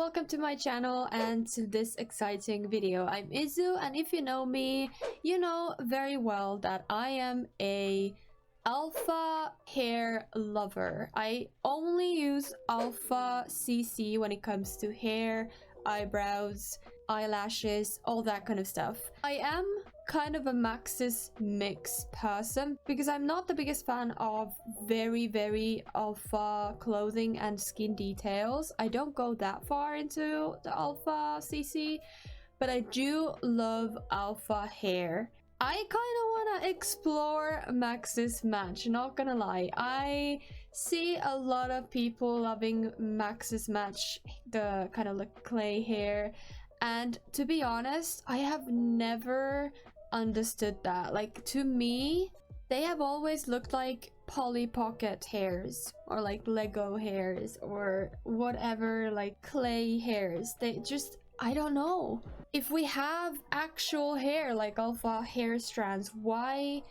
welcome to my channel and to this exciting video. I'm Izu, and if you know me, you know very well that I am a alpha hair lover. I only use alpha CC when it comes to hair, eyebrows, eyelashes, all that kind of stuff. I am kind of a Maxis mix person because I'm not the biggest fan of very alpha clothing and skin details. I don't go that far into the alpha CC, but I do love alpha hair. I kind of want to explore Maxis Match, not gonna lie. I see a lot of people loving Maxis Match, the kind of like clay hair, and to be honest, I have never understood that. Like, to me, they have always looked like Polly Pocket hairs or like Lego hairs or whatever, like clay hairs. They just, I don't know. If we have actual hair like alpha hair strands, why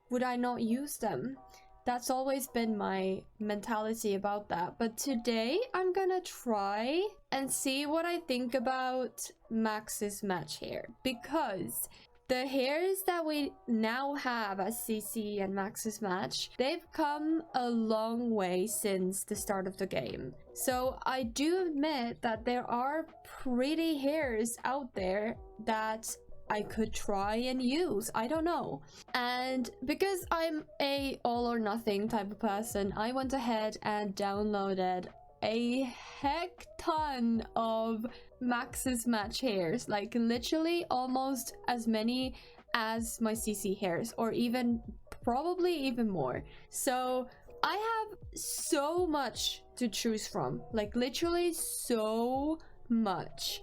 would I not use them? That's always been my mentality about that. But today I'm gonna try and see what I think about Maxis Match hair, because the hairs that we now have as CC and Maxis Match, they've come a long way since the start of the game. So I do admit that there are pretty hairs out there that I could try and use. I don't know. And because I'm a all or nothing type of person, I went ahead and downloaded a heck ton of Maxis Match hairs, like literally almost as many as my CC hairs, or even probably even more. So I have so much to choose from, like literally so much.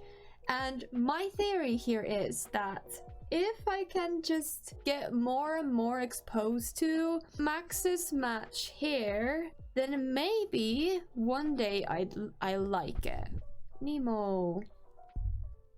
And my theory here is that if I can just get more and more exposed to Maxis Match hair, then maybe one day I like it. Nemo.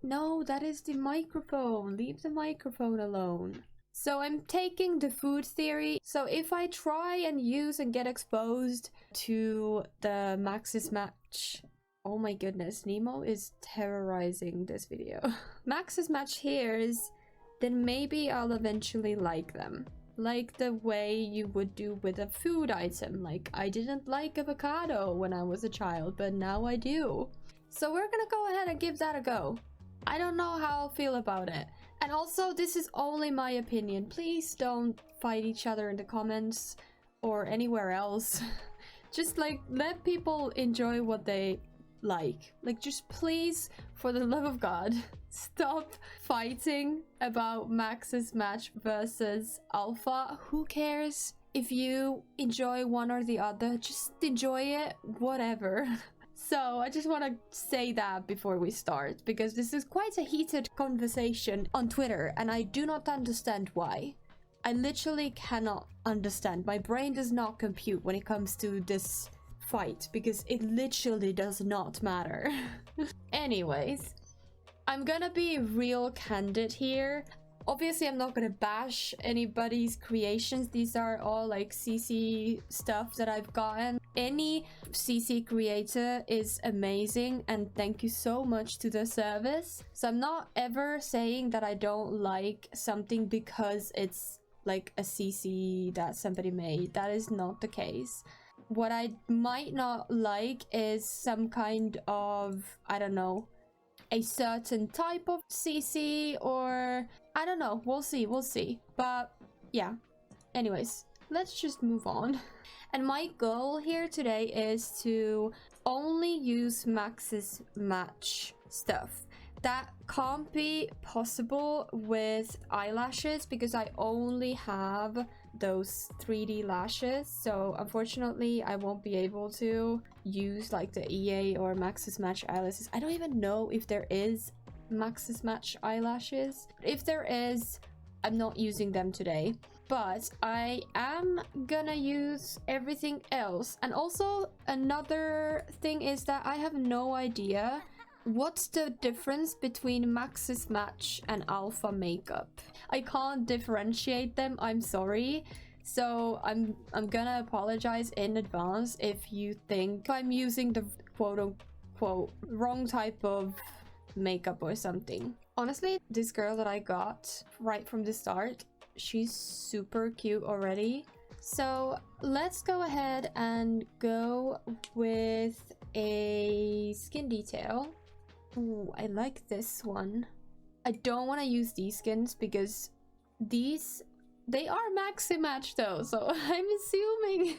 No, that is the microphone. Leave the microphone alone. So I'm taking the food theory. So if I try and use and get exposed to the Maxis Match, oh my goodness, Nemo is terrorizing this video. Maxis Match hairs, then maybe I'll eventually like them. Like the way you would do with a food item. Like, I didn't like avocado when I was a child, but now I do. So we're gonna go ahead and give that a go. I don't know how I'll feel about it. And also, this is only my opinion. Please don't fight each other in the comments or anywhere else. Just like, let people enjoy what they like. Like, just please, for the love of God, stop fighting about Maxis Match versus alpha. Who cares if you enjoy one or the other? Just enjoy it, whatever. So I just want to say that before we start, because this is quite a heated conversation on Twitter and I do not understand why. I literally cannot understand. My brain does not compute when it comes to this fight, because it literally does not matter. Anyways, I'm gonna be real candid here. Obviously, I'm not gonna bash anybody's creations. These are all like CC stuff that I've gotten. Any CC creator is amazing, and thank you so much to the service. So I'm not ever saying that I don't like something because it's like a CC that somebody made. That is not the case. What I might not like is some kind of, I don't know, a certain type of CC, or I don't know, we'll see. But yeah, anyways, let's just move on. And my goal here today is to only use Maxis Match stuff. That can't be possible with eyelashes because I only have those 3D lashes. So unfortunately, I won't be able to use like the EA or Maxis Match eyelashes. I don't even know if there is Maxis Match eyelashes. If there is, I'm not using them today. But I am gonna use everything else. And also another thing is that I have no idea what's the difference between Maxis Match and alpha makeup. I can't differentiate them, I'm sorry. So I'm gonna apologize in advance if you think I'm using the quote wrong type of makeup or something. Honestly, this girl that I got right from the start, she's super cute already. So let's go ahead and go with a skin detail. Ooh, I like this one. I don't want to use these skins because they are Maxi Match though, so I'm assuming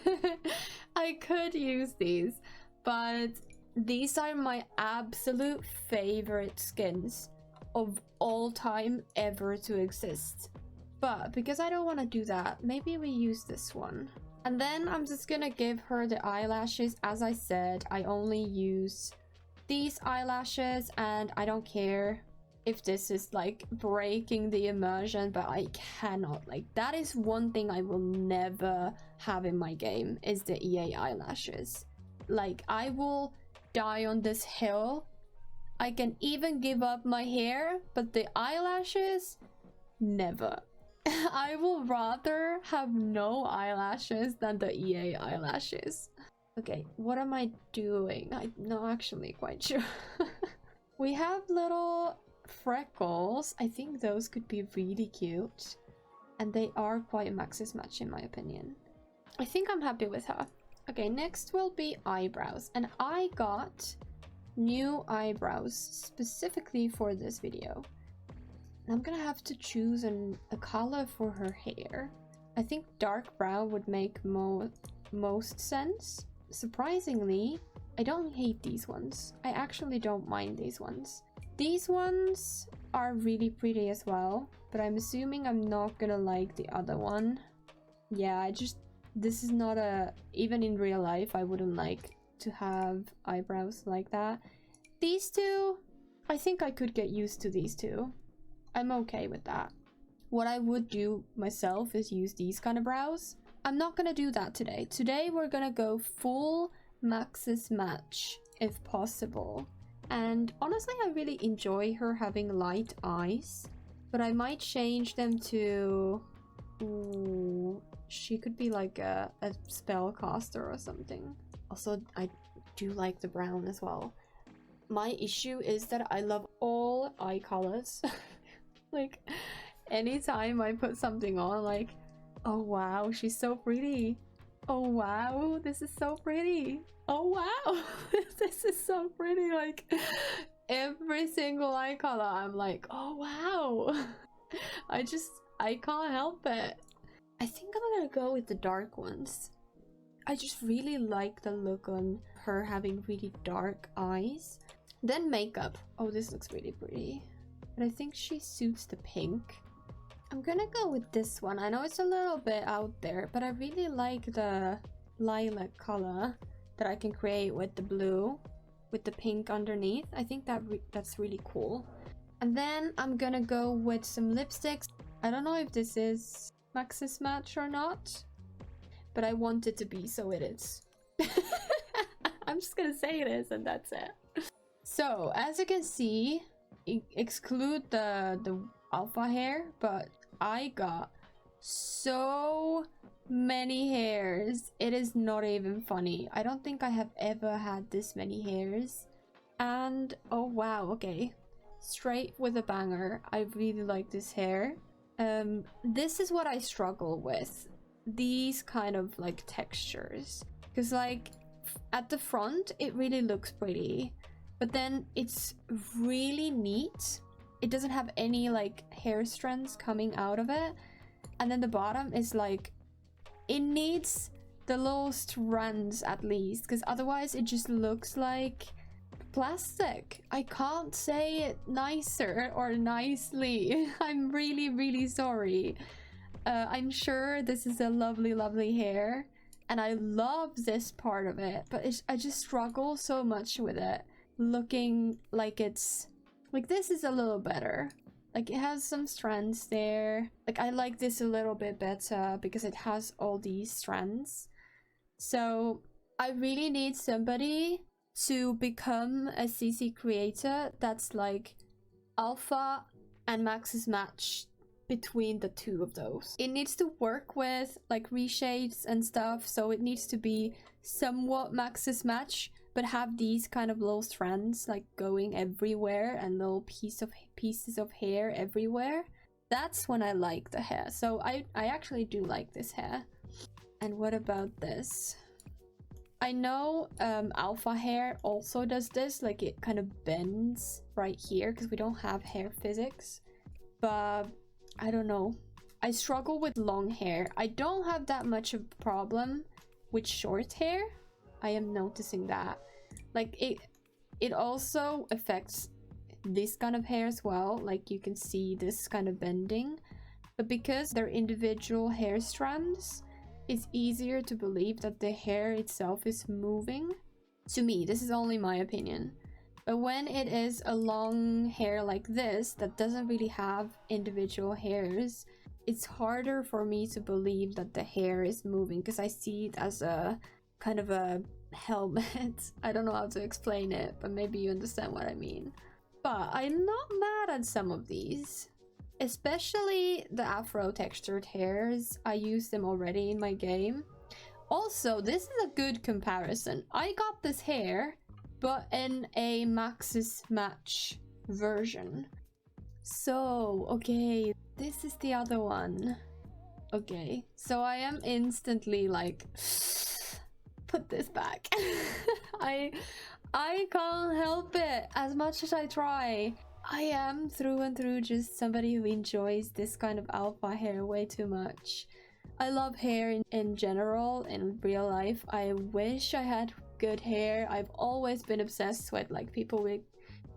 I could use these, but these are my absolute favorite skins of all time ever to exist. But because I don't want to do that, maybe we use this one. And then I'm just gonna give her the eyelashes. As I said, I only use these eyelashes and I don't care if this is like breaking the immersion, but I cannot, like, that is one thing I will never have in my game, is the EA eyelashes. Like, I will die on this hill. I can even give up my hair, but the eyelashes, never. I will rather have no eyelashes than the EA eyelashes. Okay, what am I doing? I'm not actually quite sure. We have little freckles. I think those could be really cute. And they are quite a Maxis Match in my opinion. I think I'm happy with her. Okay, next will be eyebrows. And I got new eyebrows specifically for this video. I'm gonna have to choose a color for her hair. I think dark brown would make most sense. Surprisingly, I don't hate these ones. I actually don't mind these ones. These ones are really pretty as well, but I'm assuming I'm not gonna like the other one. Yeah, this is not even in real life, I wouldn't like to have eyebrows like that. These two, I think I could get used to these two. I'm okay with that. What I would do myself is use these kind of brows. I'm not gonna do that today. Today we're gonna go full Maxis Match if possible. And honestly, I really enjoy her having light eyes, but I might change them to... Ooh, she could be like a spellcaster or something. Also, I do like the brown as well. My issue is that I love all eye colors. Like, anytime I put something on, like, oh wow, she's so pretty. Oh wow, this is so pretty. Oh wow, this is so pretty. Like, every single eye color, I'm like, oh wow. I can't help it. I think I'm gonna go with the dark ones. I just really like the look on her having really dark eyes. Then makeup. Oh, this looks really pretty. But I think she suits the pink. I'm gonna go with this one. I know it's a little bit out there, but I really like the lilac color that I can create with the blue, with the pink underneath. I think that's really cool. And then I'm gonna go with some lipsticks. I don't know if this is Maxis Match or not, but I want it to be, so it is. I'm just gonna say it is, and that's it. So, as you can see, exclude the alpha hair, but I got so many hairs. It is not even funny. I don't think I have ever had this many hairs. And oh wow, okay. Straight with a banger. I really like this hair. This is what I struggle with. These kind of like textures. Because like at the front, it really looks pretty. But then it's really neat. It doesn't have any like hair strands coming out of it. And then the bottom is like, it needs the little strands at least, because otherwise it just looks like plastic. I can't say it nicer or nicely. I'm really sorry. I'm sure this is a lovely hair and I love this part of it, but I just struggle so much with it looking like it's like, this is a little better. Like, it has some strands there. Like, I like this a little bit better because it has all these strands. So I really need somebody to become a CC creator that's like alpha and Maxis Match between the two of those. It needs to work with like reshades and stuff, so it needs to be somewhat Maxis Match, but have these kind of little strands like going everywhere and little pieces of hair everywhere. That's when I like the hair. So I actually do like this hair. And what about this? I know alpha hair also does this, like it kind of bends right here because we don't have hair physics. But I don't know. I struggle with long hair. I don't have that much of a problem with short hair. I am noticing that. Like it also affects this kind of hair as well. Like you can see this kind of bending. But because they're individual hair strands, it's easier to believe that the hair itself is moving. To me, this is only my opinion. But when it is a long hair like this that doesn't really have individual hairs, it's harder for me to believe that the hair is moving because I see it as a kind of a helmet. I don't know how to explain it, but maybe you understand what I mean. But I'm not mad at some of these. Especially the afro textured hairs. I use them already in my game. Also, this is a good comparison. I got this hair, but in a Maxis Match version. So, okay, this is the other one. Okay, so I am instantly like, put this back. I can't help it as much as I try. I am through and through just somebody who enjoys this kind of alpha hair way too much. I love hair in general, in real life. I wish I had good hair. I've always been obsessed with like people with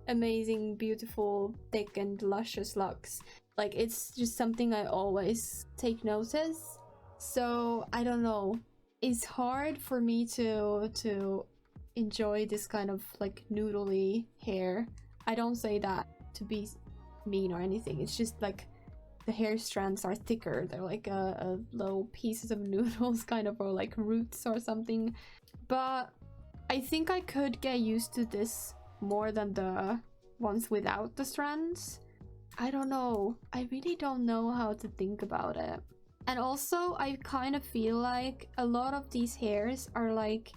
amazing, beautiful, thick and luscious locks. Like it's just something I always take notice. So I don't know. It's hard for me to enjoy this kind of like noodly hair. I don't say that to be mean or anything. It's just like the hair strands are thicker. They're like a little pieces of noodles kind of, or like roots or something. But I think I could get used to this more than the ones without the strands. I don't know. I really don't know how to think about it. And also I kind of feel like a lot of these hairs are like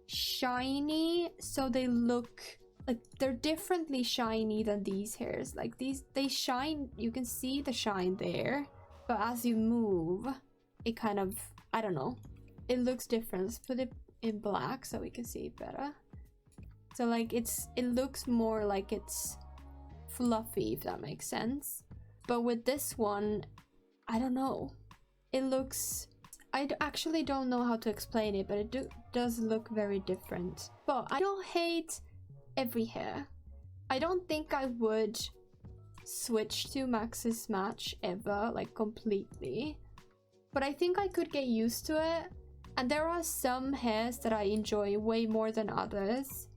shiny, so they look like they're differently shiny than these hairs. Like these, they shine, you can see the shine there, but as you move it kind of, I don't know, it looks different. Let's put it in black so we can see it better. So like it looks more like it's fluffy, if that makes sense. But with this one, I don't know, it looks, I actually don't know how to explain it, but it does look very different. But I don't hate every hair. I don't think I would switch to Maxis Match ever, like completely. But I think I could get used to it. And there are some hairs that I enjoy way more than others.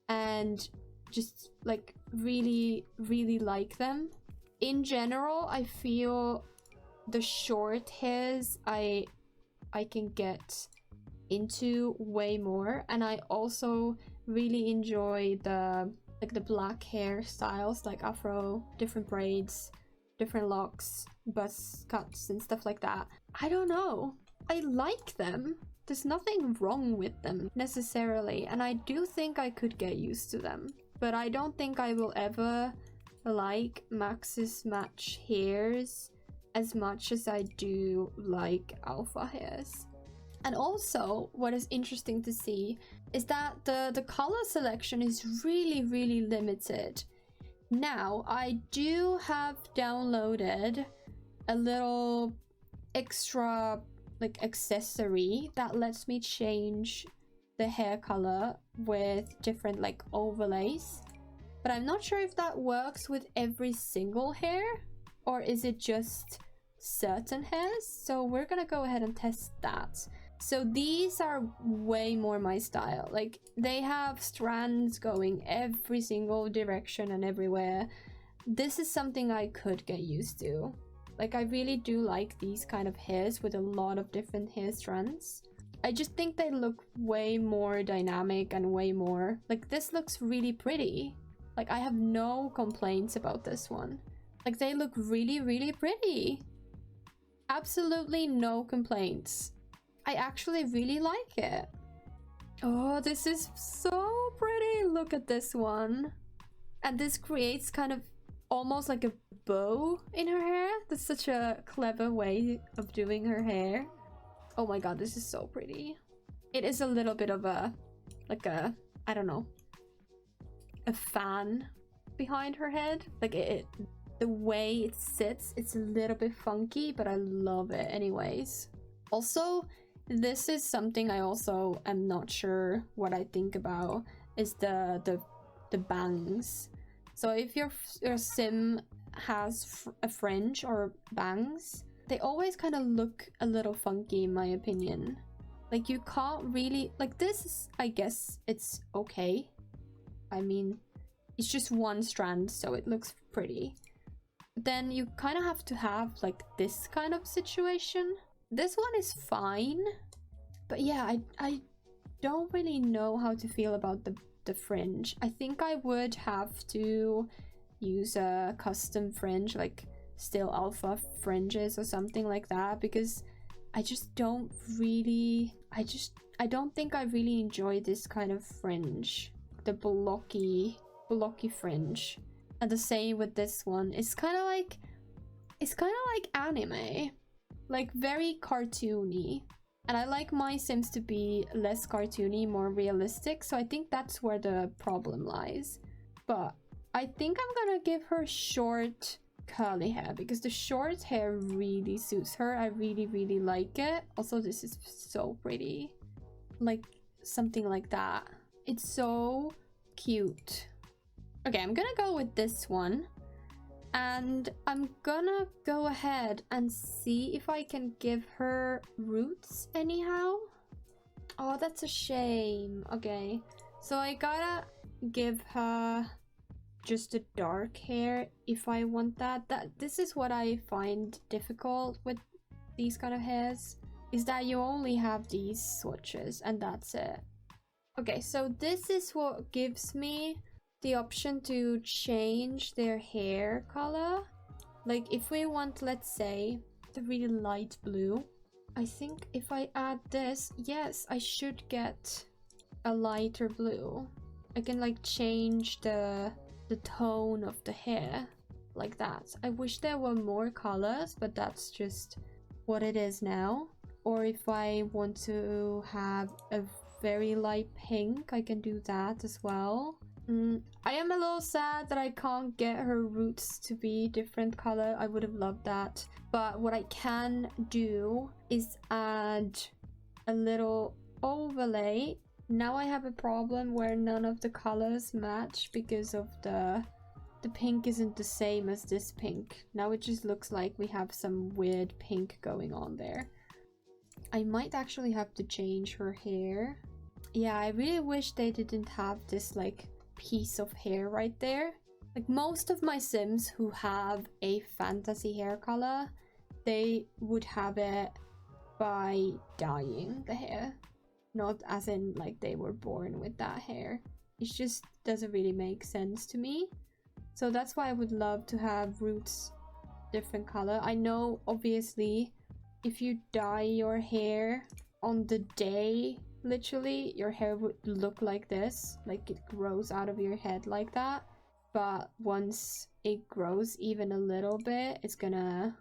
And just like really, really like them. In general, I feel the short hairs I can get into way more. And I also really enjoy the black hair styles, like afro, different braids, different locks, buzz cuts and stuff like that. I don't know, I like them. There's nothing wrong with them necessarily, and I do think I could get used to them, but I don't think I will ever like Maxis Match hairs as much as I do like alpha hairs. And also, what is interesting to see is that the color selection is really, really limited. Now, I do have downloaded a little extra like accessory that lets me change the hair color with different like overlays. But I'm not sure if that works with every single hair, or is it just certain hairs? So we're gonna go ahead and test that. So these are way more my style. Like they have strands going every single direction and everywhere. This is something I could get used to. Like I really do like these kind of hairs with a lot of different hair strands. I just think they look way more dynamic and way more like, this looks really pretty. Like I have no complaints about this one. Like they look really, really pretty. Absolutely no complaints. I actually really like it. Oh, this is so pretty. Look at this one. And this creates kind of almost like a bow in her hair. That's such a clever way of doing her hair. Oh my god, this is so pretty. It is a little bit of a, like a, I don't know, a fan behind her head. Like the way it sits, it's a little bit funky, but I love it anyways. Also, this is something I also am not sure what I think about, is the bangs. So if your sim has a fringe or bangs, they always kind of look a little funky in my opinion. Like you can't really, like this is, I guess it's okay. I mean, it's just one strand, so it looks pretty. Then you kind of have to have like this kind of situation. This one is fine, but yeah, I don't really know how to feel about the fringe. I think I would have to use a custom fringe, like still alpha fringes or something like that, because I just don't really, I don't think I really enjoy this kind of fringe, the blocky fringe. And the same with this one. It's kind of like anime, like very cartoony. And I like my sims to be less cartoony, more realistic, so I think that's where the problem lies. But I think I'm gonna give her short curly hair, because the short hair really suits her. I really like it. Also, this is so pretty, like something like that. It's so cute. Okay, I'm gonna go with this one, and I'm gonna go ahead and see if I can give her roots anyhow. Oh, that's a shame. Okay, so I gotta give her just a dark hair if I want that. This is what I find difficult with these kind of hairs, is that you only have these swatches and that's it. Okay, so this is what gives me the option to change their hair color. Like if we want, let's say, the really light blue, I think if I add this, yes, I should get a lighter blue. I can like change the tone of the hair like that. I wish there were more colors, but that's just what it is now. Or if I want to have a very light pink, I can do that as well. I am a little sad that I can't get her roots to be different color. I would have loved that. But what I can do is add a little overlay. Now I have a problem where none of the colors match because of the pink isn't the same as this pink. Now it just looks like we have some weird pink going on there. I might actually have to change her hair. Yeah, I really wish they didn't have this like piece of hair right there. Like most of my sims who have a fantasy hair color, they would have it by dyeing the hair, not as in like they were born with that hair. It just doesn't really make sense to me. So that's why I would love to have roots different color. I know obviously if you dye your hair on the day, literally your hair would look like this, like it grows out of your head like that. But once it grows even a little bit, it's gonna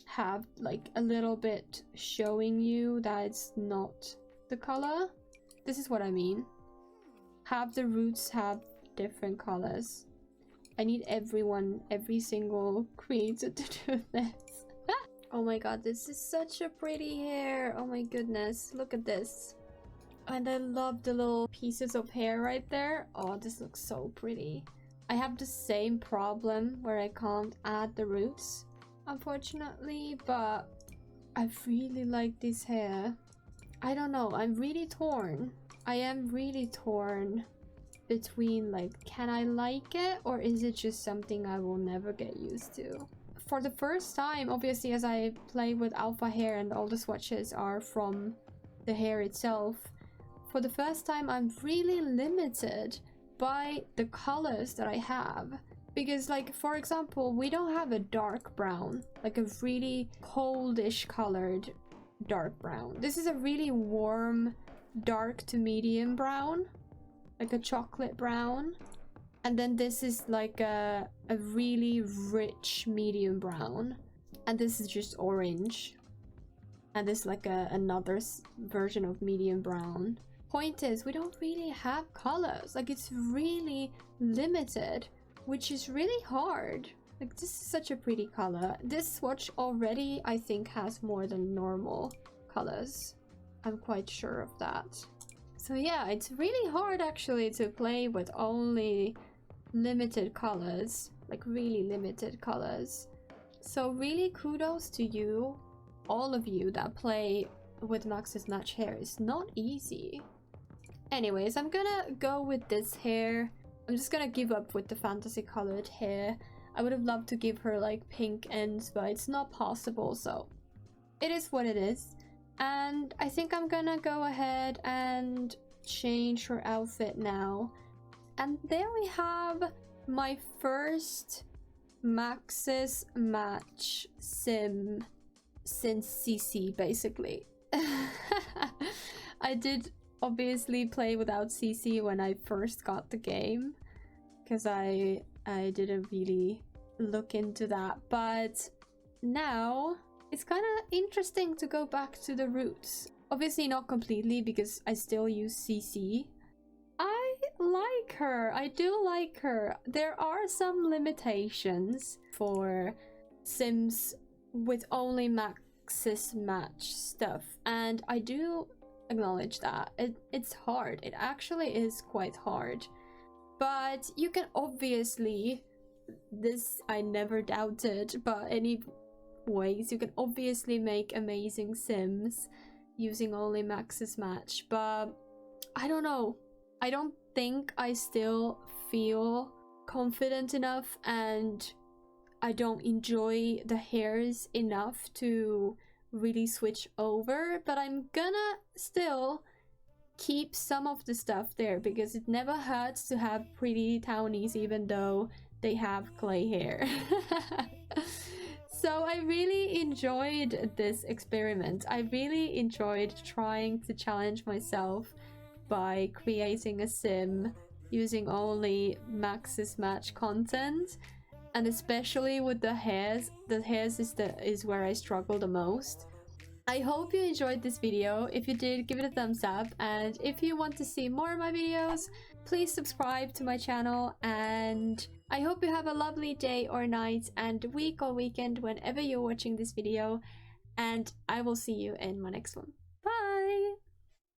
have like a little bit showing you that it's not the color. This is what I mean. Have the roots have different colors. I need every single creator to do this. Oh my god, this is such a pretty hair. Oh my goodness, look at this. And I love the little pieces of hair right there. Oh, this looks so pretty. I have the same problem where I can't add the roots, unfortunately, but I really like this hair. I don't know, I'm really torn. I am really torn between like, can I like it or is it just something I will never get used to? For the first time, obviously, as I play with alpha hair and all the swatches are from the hair itself, for the first time I'm really limited by the colors that I have. Because like, for example, we don't have a dark brown, like a really coldish colored dark brown. This is a really warm, dark to medium brown. like a chocolate brown. And then this is like a really rich medium brown. And this is just orange. And this is like another version of medium brown. Point is, we don't really have colors. Like, it's really limited, which is really hard. Like, this is such a pretty color. This swatch already, I think, has more than normal colors. I'm quite sure of that. So yeah, it's really hard actually to play with only limited colors, like really limited colors. So really kudos to you, all of you that play with Maxis Match hair. It's not easy. Anyways, I'm gonna go with this hair. I'm just gonna give up with the fantasy colored hair. I would have loved to give her like pink ends, but it's not possible, so it is what it is. And I think I'm gonna go ahead and change her outfit now. And there we have my first Maxis Match sim since CC, basically. I did obviously play without CC when I first got the game, because I didn't really look into that, but now it's kind of interesting to go back to the roots. Obviously not completely, because I still use CC. I like her. I do like her. There are some limitations for sims with only Maxis Match stuff, and I do acknowledge that. It's hard. It actually is quite hard. But you can obviously, this I never doubted, but anyways, you can obviously make amazing sims using only Maxis Match. But I don't know. I don't think I still feel confident enough, and I don't enjoy the hairs enough to really switch over, but I'm gonna still keep some of the stuff there, because it never hurts to have pretty townies even though they have clay hair. So I really enjoyed this experiment. I really enjoyed trying to challenge myself by creating a sim using only Maxis Match content, and especially with the hairs. The hairs is where I struggle the most. I hope you enjoyed this video. If you did, give it a thumbs up, and if you want to see more of my videos, please subscribe to my channel. And I hope you have a lovely day or night and week or weekend whenever you're watching this video, and I will see you in my next one.